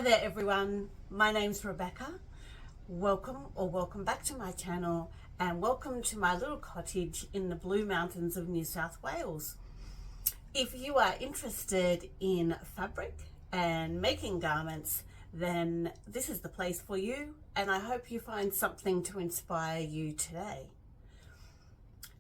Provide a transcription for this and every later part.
there everyone, my name's Rebecca. Welcome back to my channel, and welcome to my little cottage in the Blue Mountains of New South Wales. If you are interested in fabric and making garments, then this is the place for you, and I hope you find something to inspire you today.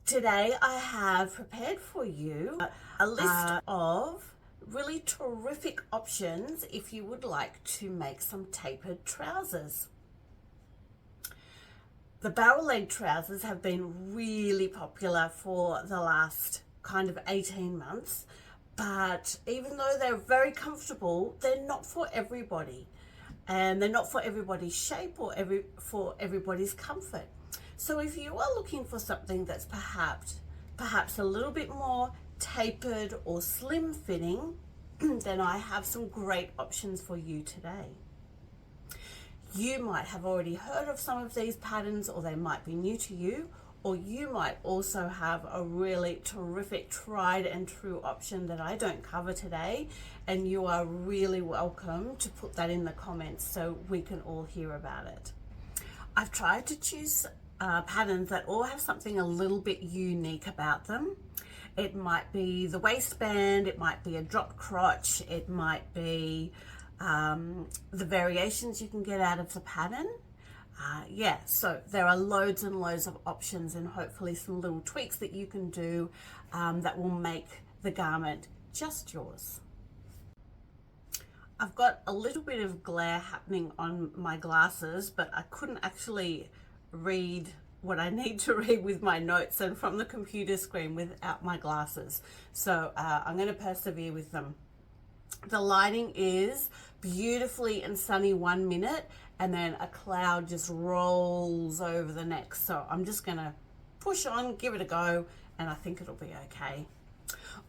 Today I have prepared for you a list of really terrific options if you would like to make some tapered trousers. The barrel leg trousers have been really popular for the last kind of 18 months, but even though they're very comfortable, they're not for everybody, and they're not for everybody's shape or for everybody's comfort. So if you are looking for something that's perhaps a little bit more tapered or slim fitting, then I have some great options for you today. You might have already heard of some of these patterns, or they might be new to you, or you might also have a really terrific tried and true option that I don't cover today, and you are really welcome to put that in the comments so we can all hear about it. I've tried to choose patterns that all have something a little bit unique about them. It might be the waistband, it might be a drop crotch, it might be the variations you can get out of the pattern. So there are loads and loads of options, and hopefully some little tweaks that you can do that will make the garment just yours. I've got a little bit of glare happening on my glasses, but I couldn't actually read what I need to read with my notes and from the computer screen without my glasses. So I'm going to persevere with them. The lighting is beautifully and sunny 1 minute, and then a cloud just rolls over the next. So I'm just going to push on, give it a go, and I think it'll be okay.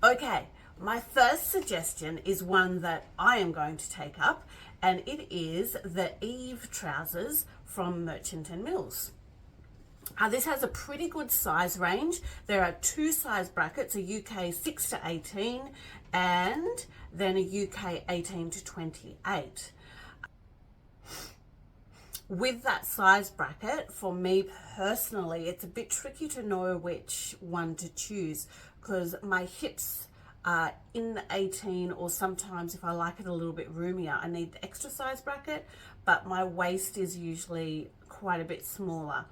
Okay, my first suggestion is one that I am going to take up, and it is the Eve trousers from Merchant & Mills. This has a pretty good size range. There are two size brackets, a UK 6 to 18 and then a UK 18 to 28. With that size bracket, for me personally, it's a bit tricky to know which one to choose, because my hips are in the 18, or sometimes if I like it a little bit roomier, I need the extra size bracket, but my waist is usually quite a bit smaller.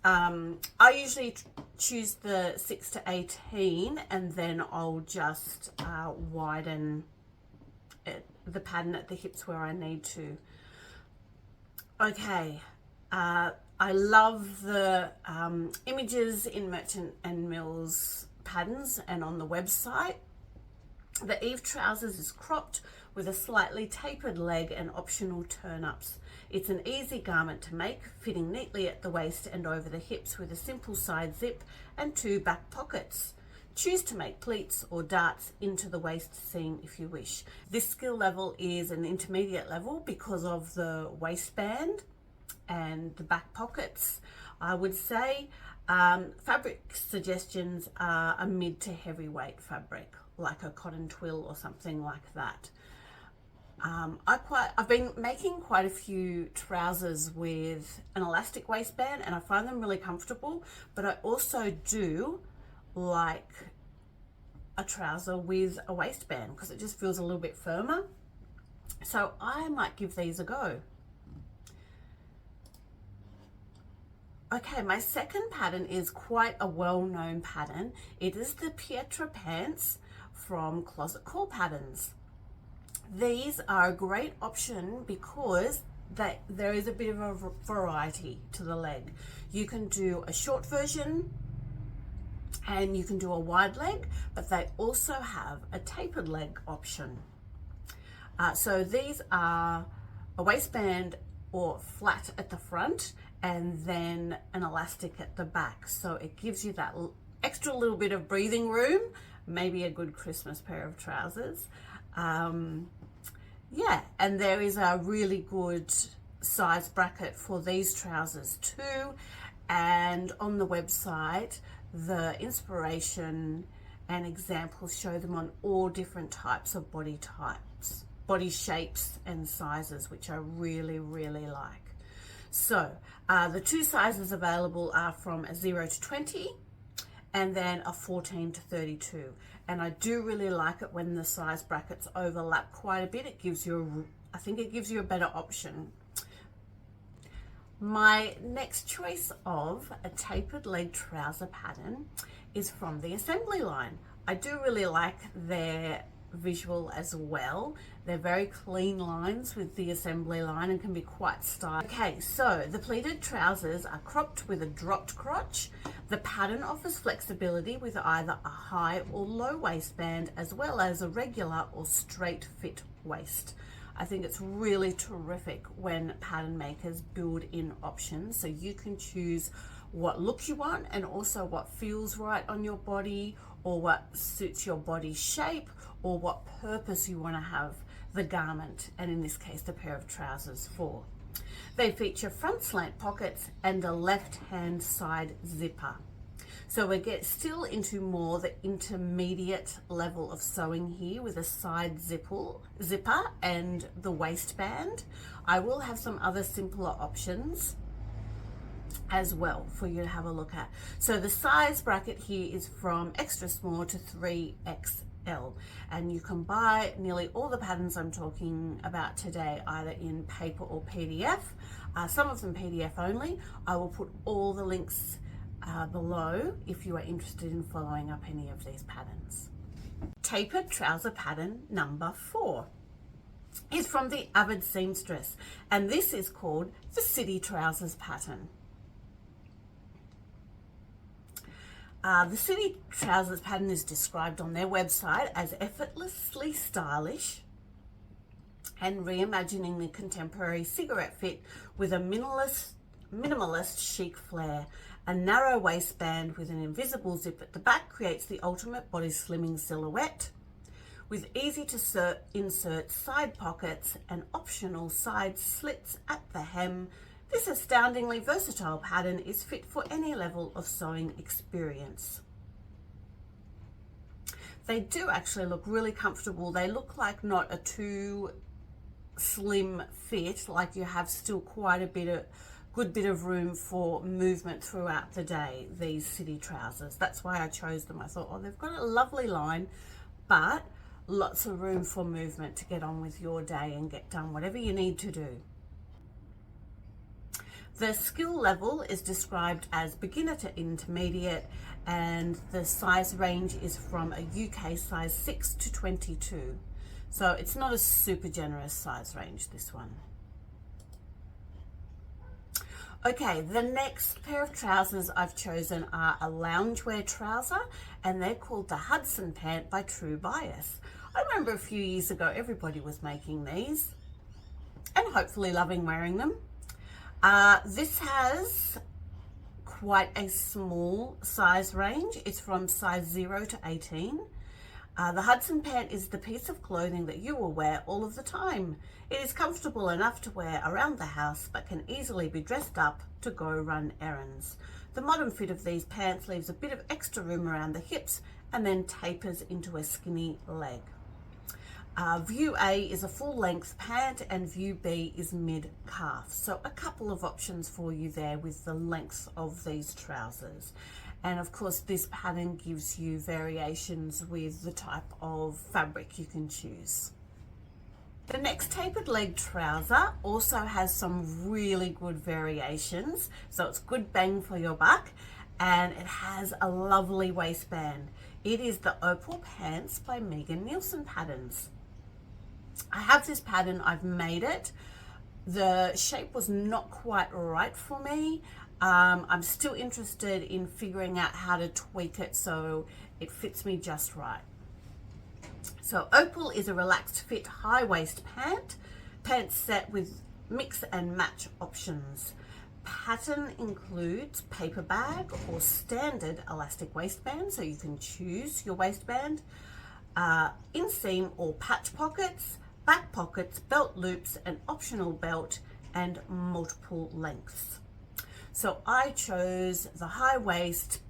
I usually choose the 6 to 18, and then I'll just widen the pattern at the hips where I need to. Okay, I love the images in Merchant & Mills patterns and on the website. The Eve trousers is cropped with a slightly tapered leg and optional turn-ups. It's an easy garment to make, fitting neatly at the waist and over the hips with a simple side zip and two back pockets. Choose to make pleats or darts into the waist seam if you wish. This skill level is an intermediate level because of the waistband and the back pockets. I would say fabric suggestions are a mid to heavyweight fabric, like a cotton twill or something like that. I've been making quite a few trousers with an elastic waistband, and I find them really comfortable, but I also do like a trouser with a waistband because it just feels a little bit firmer. So I might give these a go. Okay, my second pattern is quite a well-known pattern. It is the Pietra pants from Closet Core Patterns. These are a great option because there is a bit of a variety to the leg. You can do a short version and you can do a wide leg, but they also have a tapered leg option. So these are a waistband or flat at the front and then an elastic at the back. So it gives you that extra little bit of breathing room, maybe a good Christmas pair of trousers. And there is a really good size bracket for these trousers too, and on the website the inspiration and examples show them on all different types of body body shapes and sizes, which I really, really like. So the 2 sizes available are from a 0 to 20 and then a 14 to 32. And I do really like it when the size brackets overlap quite a bit. It gives you, I think it gives you a better option. My next choice of a tapered leg trouser pattern is from the assembly line. I do really like their visual as well. They're very clean lines with the assembly line and can be quite stylish. Okay, so the pleated trousers are cropped with a dropped crotch. The pattern offers flexibility with either a high or low waistband, as well as a regular or straight fit waist. I think it's really terrific when pattern makers build in options so you can choose what look you want and also what feels right on your body, or what suits your body shape, or what purpose you want to have the garment, and in this case the pair of trousers, for. They feature front slant pockets and a left hand side zipper. So we get still into more the intermediate level of sewing here with a side zipper and the waistband. I will have some other simpler options as well for you to have a look at. So the size bracket here is from extra small to 3XL, and you can buy nearly all the patterns I'm talking about today either in paper or PDF, some of them PDF only. I will put all the links below if you are interested in following up any of these patterns. Tapered trouser pattern number 4 is from the Avid Seamstress, and this is called the City Trousers pattern. The City Trousers pattern is described on their website as effortlessly stylish and reimagining the contemporary cigarette fit with a minimalist chic flair. A narrow waistband with an invisible zip at the back creates the ultimate body slimming silhouette. With easy to insert side pockets and optional side slits at the hem, this astoundingly versatile pattern is fit for any level of sewing experience. They do actually look really comfortable. They look like not a too slim fit, like you have still quite a good bit of room for movement throughout the day, these City trousers. That's why I chose them. I thought, oh, they've got a lovely line, but lots of room for movement to get on with your day and get done whatever you need to do. The skill level is described as beginner to intermediate, and the size range is from a UK size 6 to 22. So it's not a super generous size range, this one. Okay, the next pair of trousers I've chosen are a loungewear trouser, and they're called the Hudson pant by True Bias. I remember a few years ago everybody was making these and hopefully loving wearing them. This has quite a small size range. It's from size 0 to 18. The Hudson pant is the piece of clothing that you will wear all of the time. It is comfortable enough to wear around the house, but can easily be dressed up to go run errands. The modern fit of these pants leaves a bit of extra room around the hips and then tapers into a skinny leg. View A is a full length pant and view B is mid calf. So a couple of options for you there with the length of these trousers. And of course this pattern gives you variations with the type of fabric you can choose. The next tapered leg trouser also has some really good variations. So it's good bang for your buck, and it has a lovely waistband. It is the Opal Pants by Megan Nielsen Patterns. I have this pattern, I've made it. The shape was not quite right for me. I'm still interested in figuring out how to tweak it so it fits me just right. So Opal is a relaxed fit high waist pant set with mix and match options. Pattern includes paper bag or standard elastic waistband, so you can choose your waistband, inseam or patch pockets, back pockets, belt loops, an optional belt, and multiple lengths. So I chose the high waist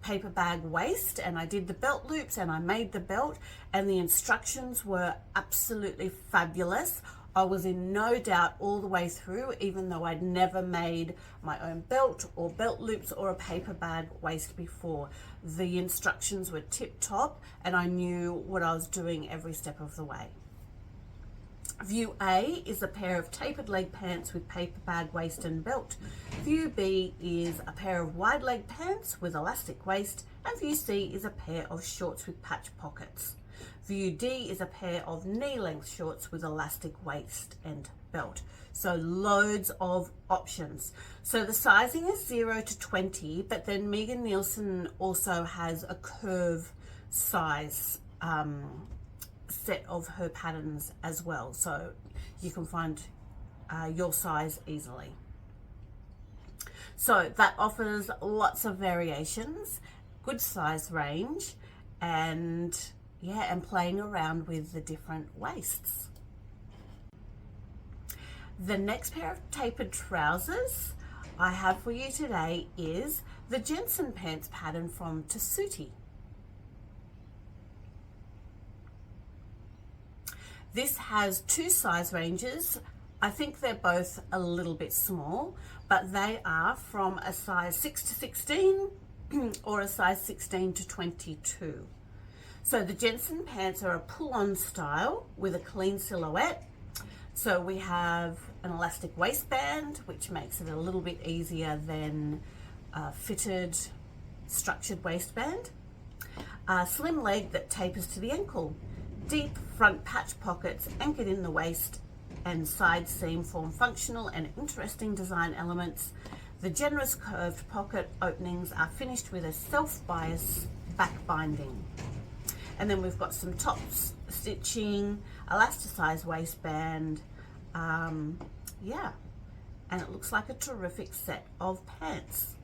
paper bag waist, and I did the belt loops and I made the belt, and the instructions were absolutely fabulous. I was in no doubt all the way through, even though I'd never made my own belt or belt loops or a paper bag waist before. The instructions were tip top and I knew what I was doing every step of the way. View A is a pair of tapered leg pants with paper bag waist and belt. View B is a pair of wide leg pants with elastic waist, and View C is a pair of shorts with patch pockets. View D is a pair of knee length shorts with elastic waist and belt. So loads of options. So the sizing is 0 to 20, but then Megan Nielsen also has a curve size set of her patterns as well, so you can find your size easily. So that offers lots of variations, good size range, and playing around with the different waists. The next pair of tapered trousers I have for you today is the Jensen pants pattern from Tessuti. This has two size ranges. I think they're both a little bit small, but they are from a size 6 to 16 or a size 16 to 22. So the Jensen pants are a pull-on style with a clean silhouette. So we have an elastic waistband, which makes it a little bit easier than a fitted structured waistband. A slim leg that tapers to the ankle. Deep front patch pockets anchored in the waist and side seam form functional and interesting design elements. The generous curved pocket openings are finished with a self-bias back binding. And then we've got some tops stitching, elasticized waistband, and it looks like a terrific set of pants.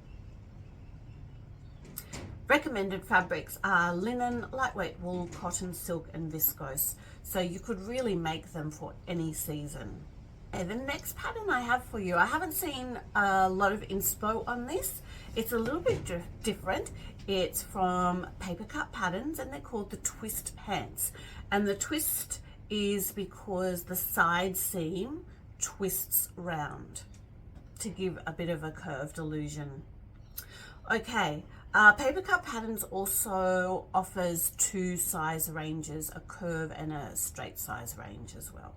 Recommended fabrics are linen, lightweight wool, cotton, silk and viscose, so you could really make them for any season. And the next pattern I have for you, I haven't seen a lot of inspo on this. It's a little bit different. It's from Paper Cut Patterns and they're called the twist pants. And the twist is because the side seam twists round to give a bit of a curved illusion. Okay. Paper Cut Patterns also offers two size ranges, a curve and a straight size range as well.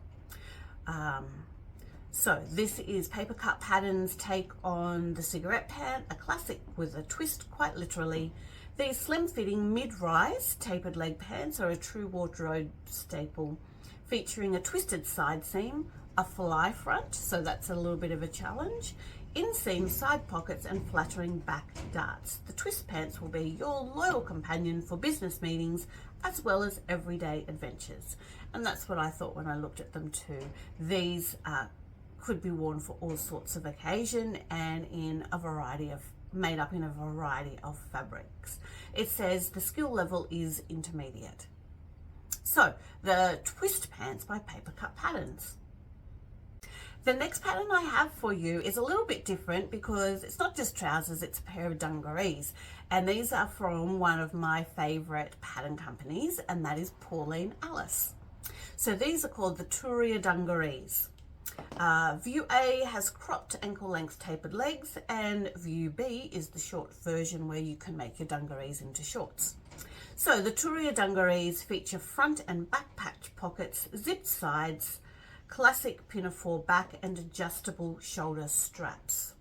So this is Paper Cut Patterns' take on the cigarette pant, a classic with a twist quite literally. These slim fitting mid-rise tapered leg pants are a true wardrobe staple, featuring a twisted side seam, a fly front, so that's a little bit of a challenge, inseam side pockets and flattering back darts. The twist pants will be your loyal companion for business meetings as well as everyday adventures. And that's what I thought when I looked at them too. These could be worn for all sorts of occasion and made up in a variety of fabrics. It says the skill level is intermediate. So the twist pants by Paper Cut Patterns. The next pattern I have for you is a little bit different because it's not just trousers, it's a pair of dungarees. And these are from one of my favorite pattern companies, and that is Pauline Alice. So these are called the Turia dungarees. View A has cropped ankle length tapered legs, and View B is the short version where you can make your dungarees into shorts. So the Turia dungarees feature front and back patch pockets, zipped sides, classic pinafore back and adjustable shoulder straps.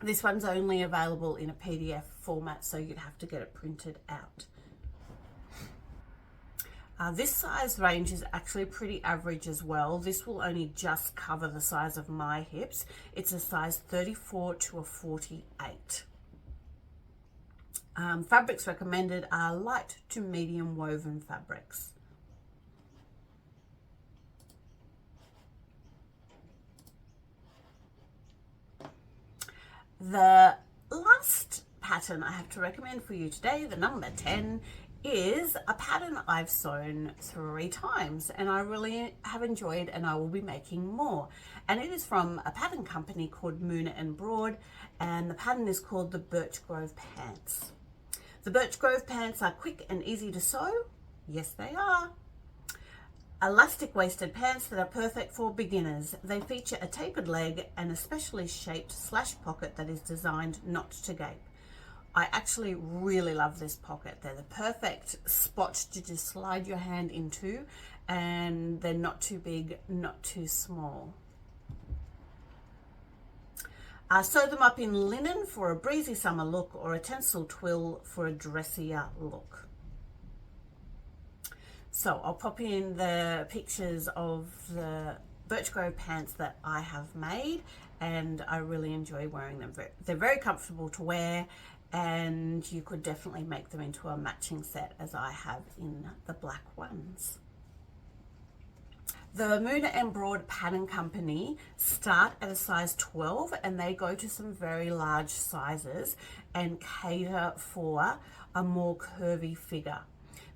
This one's only available in a PDF format, so you'd have to get it printed out. This size range is actually pretty average as well. This will only just cover the size of my hips. It's a size 34 to a 48. Fabrics recommended are light to medium woven fabrics. The last pattern I have to recommend for you today, the number 10, is a pattern I've sewn 3 times and I really have enjoyed, and I will be making more. And it is from a pattern company called Moon and Broad, and the pattern is called the Birch Grove Pants. The Birch Grove pants are quick and easy to sew. Yes, they are. Elastic waisted pants that are perfect for beginners. They feature a tapered leg and a specially shaped slash pocket that is designed not to gape. I actually really love this pocket. They're the perfect spot to just slide your hand into, and they're not too big, not too small. Sew them up in linen for a breezy summer look or a tencel twill for a dressier look. So I'll pop in the pictures of the Birch Grove pants that I have made, and I really enjoy wearing them. They're very comfortable to wear, and you could definitely make them into a matching set as I have in the black ones. The Moona and Broad Pattern Company start at a size 12 and they go to some very large sizes and cater for a more curvy figure.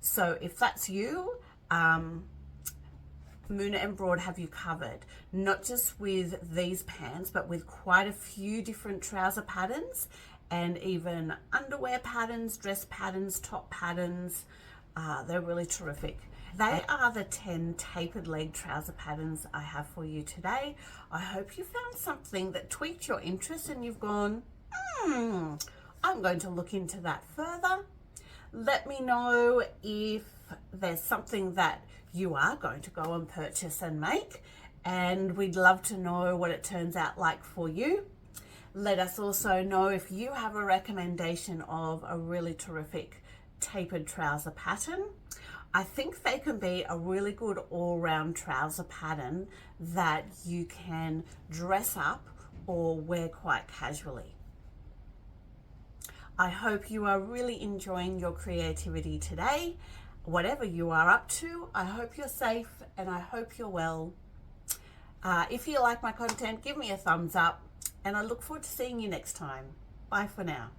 So if that's you, Moona and Broad have you covered, not just with these pants, but with quite a few different trouser patterns and even underwear patterns, dress patterns, top patterns. They're really terrific. They are the 10 tapered leg trouser patterns I have for you today. I hope you found something that tweaked your interest and you've gone, I'm going to look into that further. Let me know if there's something that you are going to go and purchase and make, and we'd love to know what it turns out like for you. Let us also know if you have a recommendation of a really terrific tapered trouser pattern. I think they can be a really good all-round trouser pattern that you can dress up or wear quite casually. I hope you are really enjoying your creativity today. Whatever you are up to, I hope you're safe and I hope you're well. If you like my content, give me a thumbs up, and I look forward to seeing you next time. Bye for now.